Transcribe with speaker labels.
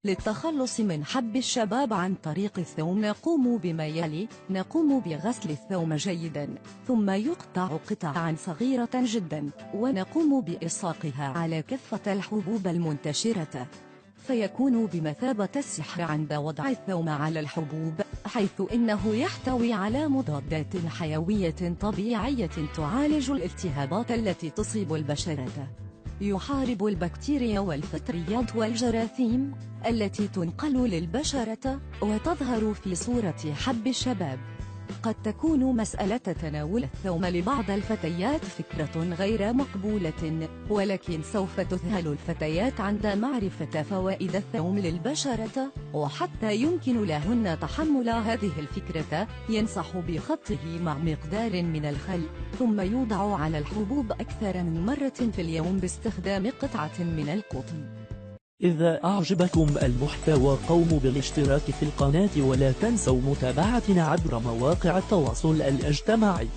Speaker 1: للتخلص من حب الشباب عن طريق الثوم نقوم بما يلي: نقوم بغسل الثوم جيدا، ثم يقطع قطعا صغيرة جدا، ونقوم بإلصاقها على كافة الحبوب المنتشرة، فيكون بمثابة السحر عند وضع الثوم على الحبوب، حيث إنه يحتوي على مضادات حيوية طبيعية تعالج الالتهابات التي تصيب البشرة، يحارب البكتيريا والفطريات والجراثيم التي تنقل للبشرة وتظهر في صورة حب الشباب. قد تكون مسألة تناول الثوم لبعض الفتيات فكرة غير مقبولة، ولكن سوف تذهل الفتيات عند معرفة فوائد الثوم للبشرة، وحتى يمكن لهن تحمل هذه الفكرة ينصح بخطه مع مقدار من الخل، ثم يوضع على الحبوب أكثر من مرة في اليوم باستخدام قطعة من القطن.
Speaker 2: إذا أعجبكم المحتوى قوموا بالاشتراك في القناة ولا تنسوا متابعتنا عبر مواقع التواصل الاجتماعي.